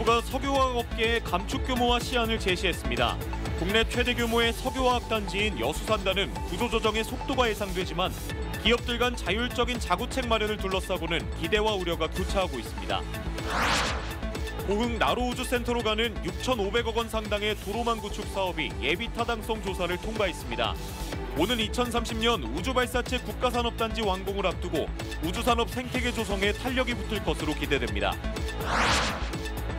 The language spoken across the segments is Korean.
정부가 석유화학 업계의 감축 규모와 시안을 제시했습니다. 국내 최대 규모의 석유화학 단지인 여수산단은 구조조정의 속도가 예상되지만 기업들 간 자율적인 자구책 마련을 둘러싸고는 기대와 우려가 교차하고 있습니다. 고흥 나로우주센터로 가는 6,500억 원 상당의 도로망 구축 사업이 예비 타당성 조사를 통과했습니다. 오는 2030년 우주발사체 국가산업단지 완공을 앞두고 우주산업 생태계 조성에 탄력이 붙을 것으로 기대됩니다.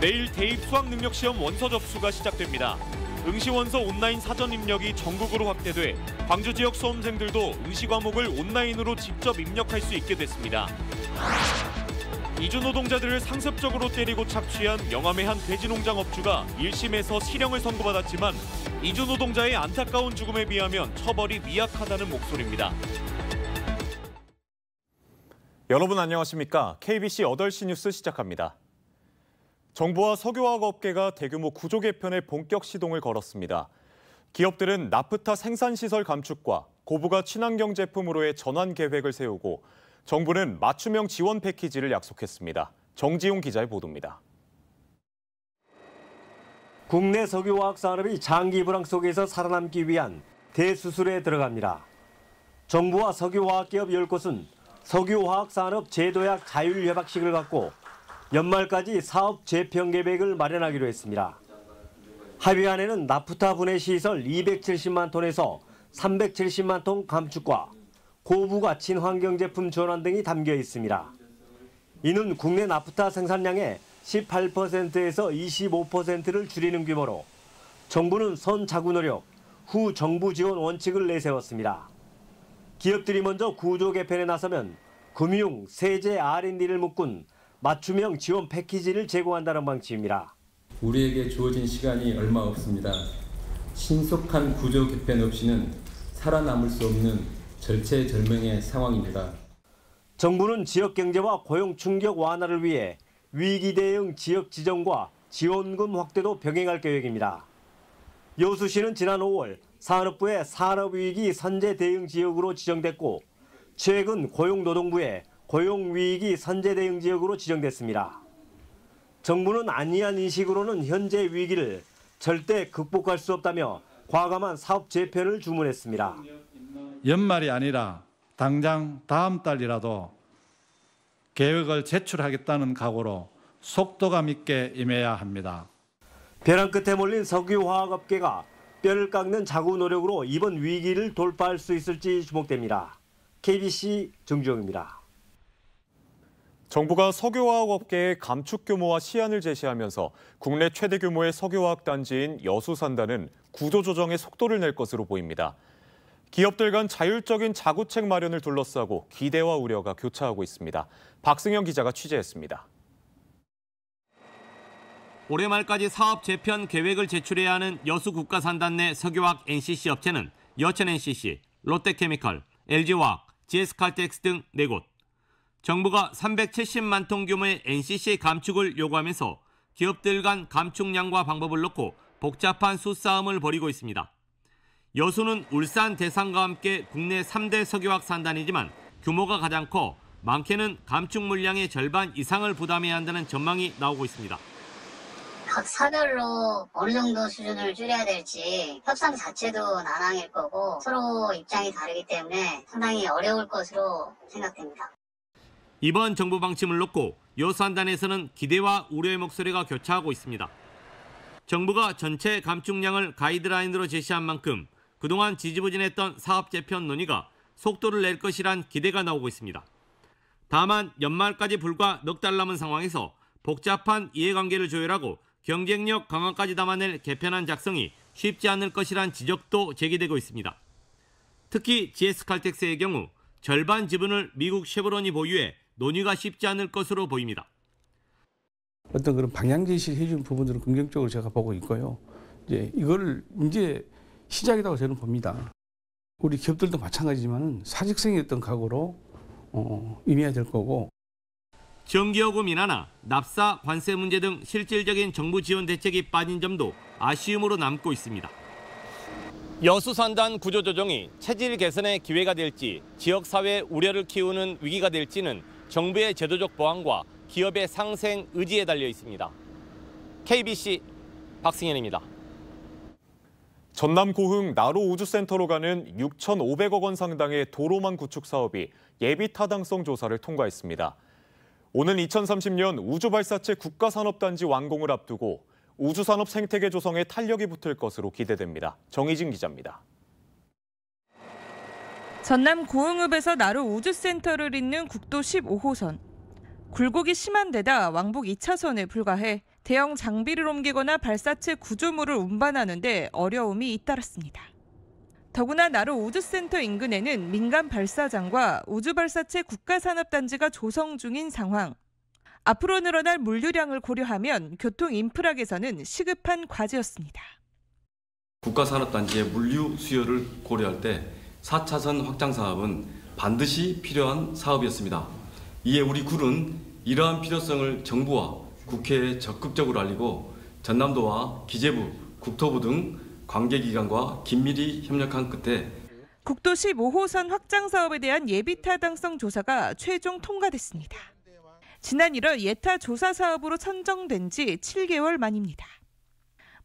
내일 대입 수학능력시험 원서 접수가 시작됩니다. 응시원서 온라인 사전 입력이 전국으로 확대돼 광주 지역 수험생들도 응시 과목을 온라인으로 직접 입력할 수 있게 됐습니다. 이주 노동자들을 상습적으로 때리고 착취한 영암의 한 돼지농장 업주가 1심에서 실형을 선고받았지만 이주 노동자의 안타까운 죽음에 비하면 처벌이 미약하다는 목소리입니다. 여러분 안녕하십니까? KBC 8시 뉴스 시작합니다. 정부와 석유화학 업계가 대규모 구조 개편에 본격 시동을 걸었습니다. 기업들은 나프타 생산시설 감축과 고부가 친환경 제품으로의 전환 계획을 세우고 정부는 맞춤형 지원 패키지를 약속했습니다. 정지용 기자의 보도입니다. 국내 석유화학 산업이 장기 불황 속에서 살아남기 위한 대수술에 들어갑니다. 정부와 석유화학 기업 10곳은 석유화학 산업 제도약 자율협약식을 갖고 연말까지 사업 재편 계획을 마련하기로 했습니다. 합의안에는 나프타 분해 시설 270만 톤에서 370만 톤 감축과 고부가 친환경 제품 전환 등이 담겨 있습니다. 이는 국내 나프타 생산량의 18%에서 25%를 줄이는 규모로 정부는 선 자구 노력, 후 정부 지원 원칙을 내세웠습니다. 기업들이 먼저 구조 개편에 나서면 금융, 세제, R&D를 묶은 맞춤형 지원 패키지를 제공한다는 방침입니다. 우리에게 주어진 시간이 얼마 없습니다. 신속한 구조 개편 없이는 살아남을 수 없는 절체절명의 상황입니다. 정부는 지역 경제와 고용 충격 완화를 위해 위기 대응 지역 지정과 지원금 확대도 병행할 계획입니다. 여수시는 지난 5월 산업부의 산업위기 선제 대응 지역으로 지정됐고 최근 고용노동부의 고용위기 선제 대응 지역으로 지정됐습니다. 정부는 안이한 인식으로는 현재 위기를 절대 극복할 수 없다며 과감한 사업 재편을 주문했습니다. 연말이 아니라 당장 다음 달이라도 계획을 제출하겠다는 각오로 속도감 있게 임해야 합니다. 벼랑 끝에 몰린 석유화학업계가 뼈를 깎는 자구 노력으로 이번 위기를 돌파할 수 있을지 주목됩니다. KBC 정주영입니다. 정부가 석유화학 업계의 감축 규모와 시안을 제시하면서 국내 최대 규모의 석유화학 단지인 여수산단은 구조조정의 속도를 낼 것으로 보입니다. 기업들 간 자율적인 자구책 마련을 둘러싸고 기대와 우려가 교차하고 있습니다. 박승영 기자가 취재했습니다. 올해 말까지 사업 재편 계획을 제출해야 하는 여수 국가산단 내 석유화학 NCC 업체는 여천NCC, 롯데케미칼, LG화학, GS칼텍스 등 4곳. 정부가 370만 톤 규모의 NCC 감축을 요구하면서 기업들 간 감축량과 방법을 놓고 복잡한 수싸움을 벌이고 있습니다. 여수는 울산, 대산과 함께 국내 3대 석유화학 산단이지만 규모가 가장 커 많게는 감축 물량의 절반 이상을 부담해야 한다는 전망이 나오고 있습니다. 각 사별로 어느 정도 수준을 줄여야 될지 협상 자체도 난항일 거고 서로 입장이 다르기 때문에 상당히 어려울 것으로 생각됩니다. 이번 정부 방침을 놓고 여수산단에서는 기대와 우려의 목소리가 교차하고 있습니다. 정부가 전체 감축량을 가이드라인으로 제시한 만큼 그동안 지지부진했던 사업 재편 논의가 속도를 낼 것이란 기대가 나오고 있습니다. 다만 연말까지 불과 넉 달 남은 상황에서 복잡한 이해관계를 조율하고 경쟁력 강화까지 담아낼 개편안 작성이 쉽지 않을 것이란 지적도 제기되고 있습니다. 특히 GS칼텍스의 경우 절반 지분을 미국 쉐브론이 보유해 논의가 쉽지 않을 것으로 보입니다. 어떤 그런 방향 제시를 해준 부분들은 긍정적으로 제가 보고 있고요. 이제 시작이라고 저는 봅니다. 우리 기업들도 마찬가지지만 사직성의 어떤 각오로 임해야 될 거고. 전기요금 인하나 납사, 관세 문제 등 실질적인 정부 지원 대책이 빠진 점도 아쉬움으로 남고 있습니다. 여수산단 구조조정이 체질 개선의 기회가 될지 지역사회 우려를 키우는 위기가 될지는 정부의 제도적 보완과 기업의 상생 의지에 달려 있습니다. KBC 박승현입니다. 전남 고흥 나로 우주센터로 가는 6,500억 원 상당의 도로망 구축 사업이 예비 타당성 조사를 통과했습니다. 오는 2030년 우주발사체 국가산업단지 완공을 앞두고 우주산업 생태계 조성에 탄력이 붙을 것으로 기대됩니다. 정희진 기자입니다. 전남 고흥읍에서 나로 우주센터를 잇는 국도 15호선. 굴곡이 심한 데다 왕복 2차선에 불과해 대형 장비를 옮기거나 발사체 구조물을 운반하는 데 어려움이 잇따랐습니다. 더구나 나로 우주센터 인근에는 민간 발사장과 우주발사체 국가산업단지가 조성 중인 상황. 앞으로 늘어날 물류량을 고려하면 교통 인프라 개선은 시급한 과제였습니다. 국가산업단지의 물류 수요를 고려할 때 4차선 확장 사업은 반드시 필요한 사업이었습니다. 이에 우리 굴은 이러한 필요성을 정부와 국회에 적극적으로 알리고 전남도와 기재부, 국토부 등 관계기관과 긴밀히 협력한 끝에 국도 15호선 확장 사업에 대한 예비 타당성 조사가 최종 통과됐습니다. 지난 1월 예타 조사 사업으로 선정된 지 7개월 만입니다.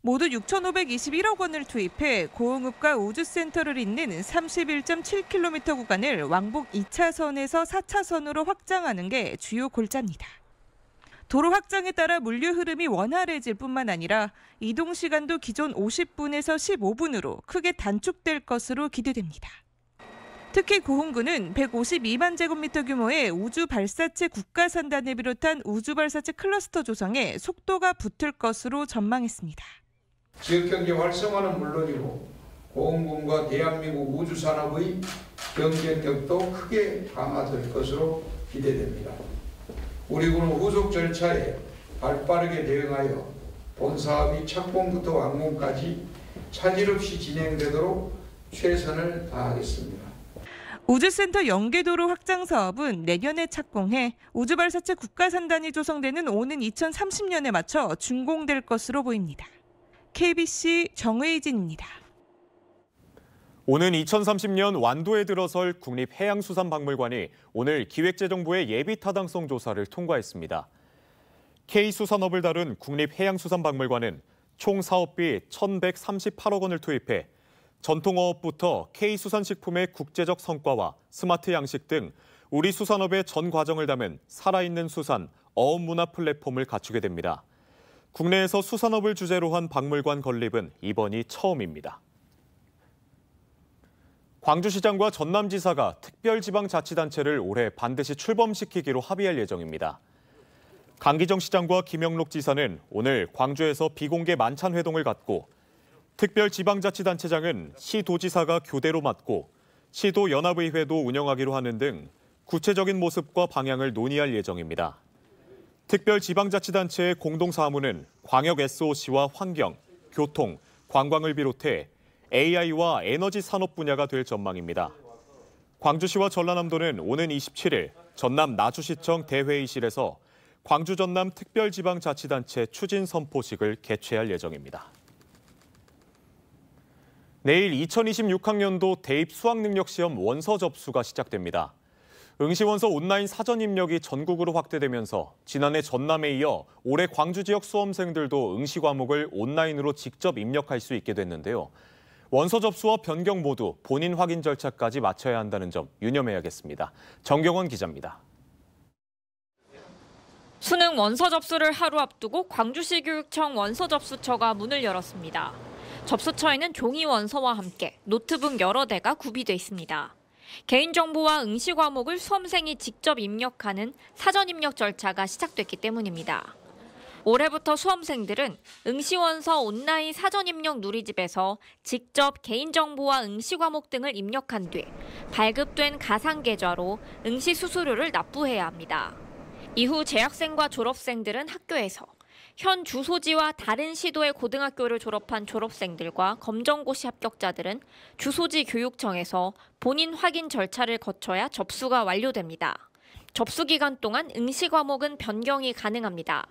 모두 6,521억 원을 투입해 고흥읍과 우주센터를 잇는 31.7km 구간을 왕복 2차선에서 4차선으로 확장하는 게 주요 골자입니다. 도로 확장에 따라 물류 흐름이 원활해질 뿐만 아니라 이동 시간도 기존 50분에서 15분으로 크게 단축될 것으로 기대됩니다. 특히 고흥군은 152만 제곱미터 규모의 우주 발사체 국가산단을 비롯한 우주 발사체 클러스터 조성에 속도가 붙을 것으로 전망했습니다. 지역경제 활성화는 물론이고 고흥군과 대한민국 우주산업의 경쟁력도 크게 강화될 것으로 기대됩니다. 우리 군은 후속 절차에 발빠르게 대응하여 본 사업이 착공부터 완공까지 차질 없이 진행되도록 최선을 다하겠습니다. 우주센터 연계도로 확장 사업은 내년에 착공해 우주발사체 국가산단이 조성되는 오는 2030년에 맞춰 준공될 것으로 보입니다. KBC 정의진입니다. 오는 2030년 완도에 들어설 국립해양수산박물관이 오늘 기획재정부의 예비 타당성 조사를 통과했습니다. K수산업을 다룬 국립해양수산박물관은 총 사업비 1,138억 원을 투입해 전통어업부터 K수산식품의 국제적 성과와 스마트 양식 등 우리 수산업의 전 과정을 담은 살아있는 수산, 어업문화 플랫폼을 갖추게 됩니다. 국내에서 수산업을 주제로 한 박물관 건립은 이번이 처음입니다. 광주시장과 전남지사가 특별지방자치단체를 올해 반드시 출범시키기로 합의할 예정입니다. 강기정 시장과 김영록 지사는 오늘 광주에서 비공개 만찬 회동을 갖고 특별지방자치단체장은 시도지사가 교대로 맡고 시도 연합의회도 운영하기로 하는 등 구체적인 모습과 방향을 논의할 예정입니다. 특별지방자치단체의 공동사무는 광역 SOC와 환경, 교통, 관광을 비롯해 AI와 에너지 산업 분야가 될 전망입니다. 광주시와 전라남도는 오는 27일 전남 나주시청 대회의실에서 광주 전남 특별지방자치단체 추진 선포식을 개최할 예정입니다. 내일 2026학년도 대입 수학능력시험 원서 접수가 시작됩니다. 응시원서 온라인 사전 입력이 전국으로 확대되면서 지난해 전남에 이어 올해 광주 지역 수험생들도 응시 과목을 온라인으로 직접 입력할 수 있게 됐는데요. 원서 접수와 변경 모두 본인 확인 절차까지 마쳐야 한다는 점 유념해야겠습니다. 정경원 기자입니다. 수능 원서 접수를 하루 앞두고 광주시 교육청 원서 접수처가 문을 열었습니다. 접수처에는 종이 원서와 함께 노트북 여러 대가 구비돼 있습니다. 개인정보와 응시 과목을 수험생이 직접 입력하는 사전 입력 절차가 시작됐기 때문입니다. 올해부터 수험생들은 응시원서 온라인 사전 입력 누리집에서 직접 개인정보와 응시 과목 등을 입력한 뒤 발급된 가상계좌로 응시 수수료를 납부해야 합니다. 이후 재학생과 졸업생들은 학교에서 현 주소지와 다른 시도의 고등학교를 졸업한 졸업생들과 검정고시 합격자들은 주소지 교육청에서 본인 확인 절차를 거쳐야 접수가 완료됩니다. 접수 기간 동안 응시 과목은 변경이 가능합니다.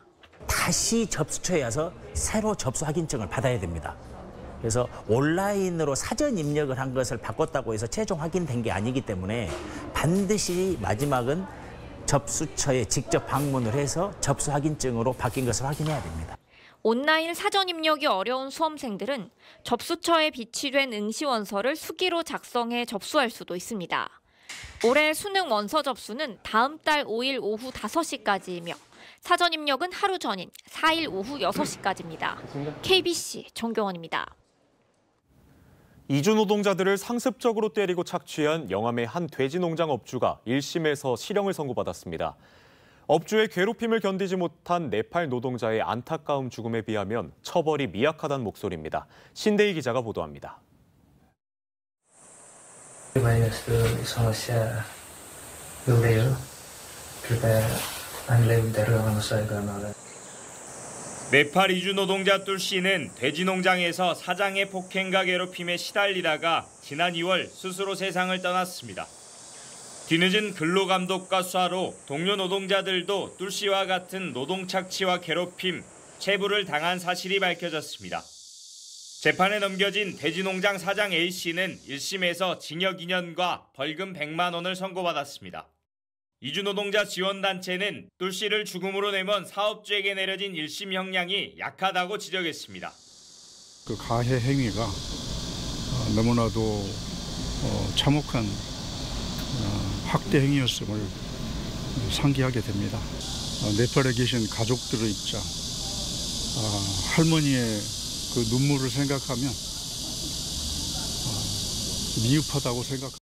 다시 접수처에 와서 새로 접수 확인증을 받아야 됩니다. 그래서 온라인으로 사전 입력을 한 것을 바꿨다고 해서 최종 확인된 게 아니기 때문에 반드시 마지막은 접수처에 직접 방문을 해서 접수 확인증으로 바뀐 것을 확인해야 됩니다. 온라인 사전 입력이 어려운 수험생들은 접수처에 비치된 응시원서를 수기로 작성해 접수할 수도 있습니다. 올해 수능 원서 접수는 다음 달 5일 오후 5시까지이며 사전 입력은 하루 전인 4일 오후 6시까지입니다. KBC 정경원입니다. 이주 노동자들을 상습적으로 때리고 착취한 영암의 한 돼지 농장 업주가 1심에서 실형을 선고받았습니다. 업주의 괴롭힘을 견디지 못한 네팔 노동자의 안타까운 죽음에 비하면 처벌이 미약하다는 목소리입니다. 신대희 기자가 보도합니다. 네팔 이주 노동자 뚫 씨는 돼지 농장에서 사장의 폭행과 괴롭힘에 시달리다가 지난 2월 스스로 세상을 떠났습니다. 뒤늦은 근로감독과 수하로 동료 노동자들도 뚫 씨와 같은 노동 착취와 괴롭힘, 체부를 당한 사실이 밝혀졌습니다. 재판에 넘겨진 돼지 농장 사장 A 씨는 1심에서 징역 2년과 벌금 100만 원을 선고받았습니다. 이주노동자 지원단체는 뚫 씨를 죽음으로 내몬 사업주에게 내려진 1심 형량이 약하다고 지적했습니다. 그 가해 행위가 너무나도 참혹한 학대 행위였음을 상기하게 됩니다. 네팔에 계신 가족들의 입장, 할머니의 그 눈물을 생각하면 미흡하다고 생각합니다.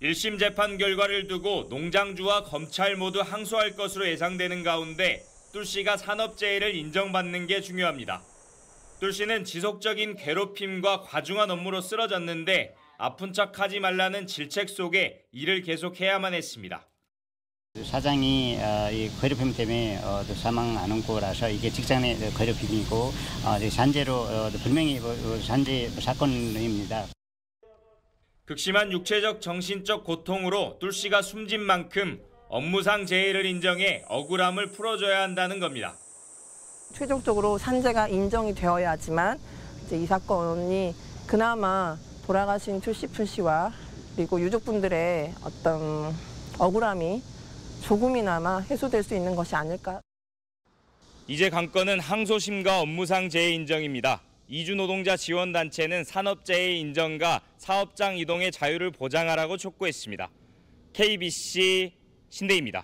1심 재판 결과를 두고 농장주와 검찰 모두 항소할 것으로 예상되는 가운데 뚫 씨가 산업재해를 인정받는 게 중요합니다. 뚫 씨는 지속적인 괴롭힘과 과중한 업무로 쓰러졌는데 아픈 척하지 말라는 질책 속에 일을 계속해야만 했습니다. 사장이 이 괴롭힘 때문에 사망하는 거라서 이게 직장의 괴롭힘이고 산재로 분명히 산재 사건입니다. 극심한 육체적 정신적 고통으로 뚫 씨가 숨진 만큼 업무상 재해를 인정해 억울함을 풀어줘야 한다는 겁니다. 최종적으로 산재가 인정이 되어야지만 이제 이 사건이 그나마 돌아가신 출시푼 씨와 그리고 유족분들의 어떤 억울함이 조금이나마 해소될 수 있는 것이 아닐까. 이제 관건은 항소심과 업무상 재해 인정입니다. 이주노동자 지원단체는 산업재해 인정과 사업장 이동의 자유를 보장하라고 촉구했습니다. KBC 신대희입니다.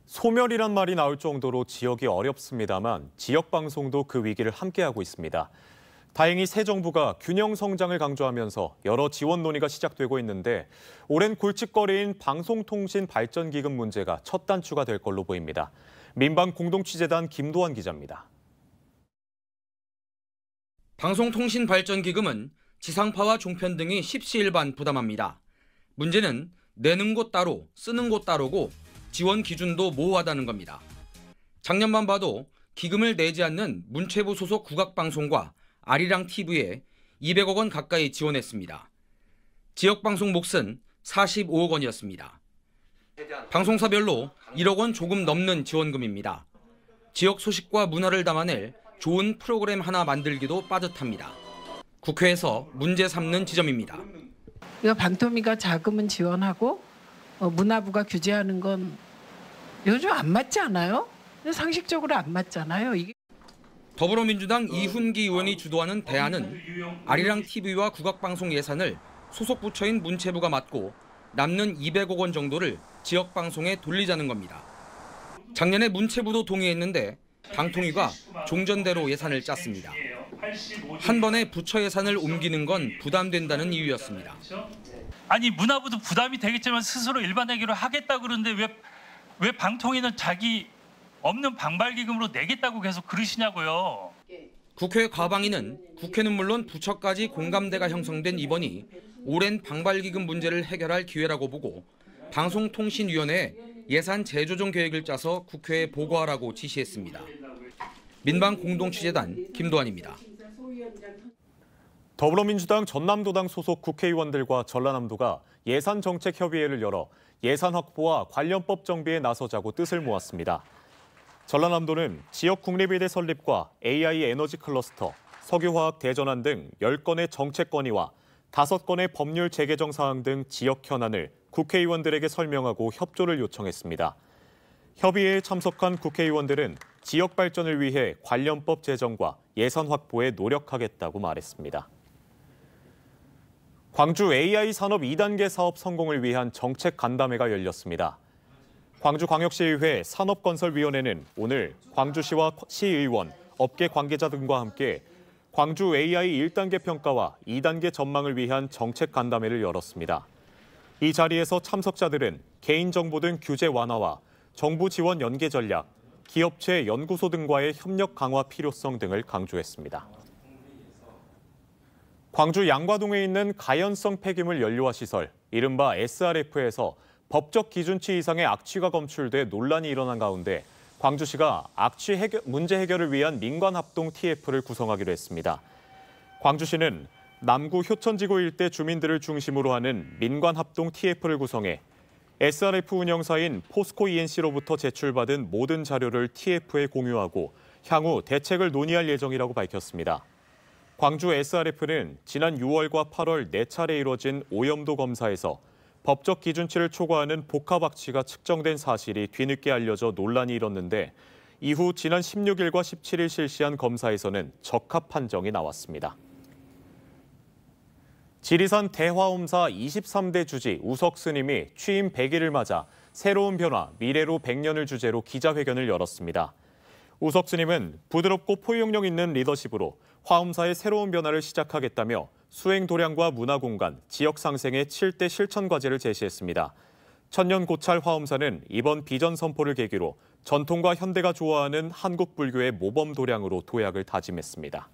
소멸이란 말이 나올 정도로 지역이 어렵습니다만 지역 방송도 그 위기를 함께하고 있습니다. 다행히 새 정부가 균형 성장을 강조하면서 여러 지원 논의가 시작되고 있는데 오랜 골칫거리인 방송통신발전기금 문제가 첫 단추가 될 걸로 보입니다. 민방공동취재단 김도환 기자입니다. 방송통신발전기금은 지상파와 종편 등이 십시일반 부담합니다. 문제는 내는 곳 따로 쓰는 곳 따로고 지원 기준도 모호하다는 겁니다. 작년만 봐도 기금을 내지 않는 문체부 소속 국악방송과 아리랑 TV에 200억 원 가까이 지원했습니다. 지역방송 몫은 45억 원이었습니다. 방송사별로 1억 원 조금 넘는 지원금입니다. 지역 소식과 문화를 담아낼 좋은 프로그램 하나 만들기도 빠듯합니다. 국회에서 문제 삼는 지점입니다. 이거 방통위가 자금은 지원하고 문화부가 규제하는 건 이거 좀 안 맞지 않아요? 상식적으로 안 맞잖아요. 이게. 더불어민주당 이훈기 의원이 주도하는 대안은 아리랑 TV와 국악방송 예산을 소속 부처인 문체부가 맡고 남는 200억 원 정도를 지역방송에 돌리자는 겁니다. 작년에 문체부도 동의했는데 방통위가 종전대로 예산을 짰습니다. 한 번에 부처 예산을 옮기는 건 부담된다는 이유였습니다. 아니 문화부도 부담이 되겠지만 스스로 일반회계로 하겠다고 그러는데 왜 방통위는 자기 없는 방발기금으로 내겠다고 계속 그러시냐고요. 국회 과방위는 국회는 물론 부처까지 공감대가 형성된 이번이 오랜 방발기금 문제를 해결할 기회라고 보고 방송통신위원회에 예산 재조정 계획을 짜서 국회에 보고하라고 지시했습니다. 민방공동취재단 김도환입니다. 더불어민주당 전남도당 소속 국회의원들과 전라남도가 예산정책협의회를 열어 예산 확보와 관련법 정비에 나서자고 뜻을 모았습니다. 전라남도는 지역 국립의대 설립과 AI 에너지 클러스터, 석유화학 대전환 등 10건의 정책 건의와 5건의 법률 재개정 사항 등 지역 현안을 국회의원들에게 설명하고 협조를 요청했습니다. 협의회에 참석한 국회의원들은 지역 발전을 위해 관련법 제정과 예산 확보에 노력하겠다고 말했습니다. 광주 AI 산업 2단계 사업 성공을 위한 정책 간담회가 열렸습니다. 광주광역시의회 산업건설위원회는 오늘 광주시와 시의원, 업계 관계자 등과 함께 광주 AI 1단계 평가와 2단계 전망을 위한 정책 간담회를 열었습니다. 이 자리에서 참석자들은 개인정보 등 규제 완화와 정부 지원 연계 전략, 기업체 연구소 등과의 협력 강화 필요성 등을 강조했습니다. 광주 양과동에 있는 가연성 폐기물 연료화 시설, 이른바 SRF에서 법적 기준치 이상의 악취가 검출돼 논란이 일어난 가운데 광주시가 악취 문제 해결을 위한 민관합동 TF를 구성하기로 했습니다. 광주시는 남구 효천지구 일대 주민들을 중심으로 하는 민관합동 TF를 구성해 SRF 운영사인 포스코 ENC로부터 제출받은 모든 자료를 TF에 공유하고 향후 대책을 논의할 예정이라고 밝혔습니다. 광주 SRF는 지난 6월과 8월 4차례 이뤄진 오염도 검사에서 법적 기준치를 초과하는 복합 악취가 측정된 사실이 뒤늦게 알려져 논란이 일었는데 이후 지난 16일과 17일 실시한 검사에서는 적합 판정이 나왔습니다. 지리산 대화엄사 23대 주지 우석 스님이 취임 100일을 맞아 새로운 변화, 미래로 100년을 주제로 기자회견을 열었습니다. 우석 스님은 부드럽고 포용력 있는 리더십으로 화엄사의 새로운 변화를 시작하겠다며 수행 도량과 문화 공간, 지역 상생의 7대 실천 과제를 제시했습니다. 천년 고찰 화엄사는 이번 비전 선포를 계기로 전통과 현대가 좋아하는 한국 불교의 모범 도량으로 도약을 다짐했습니다.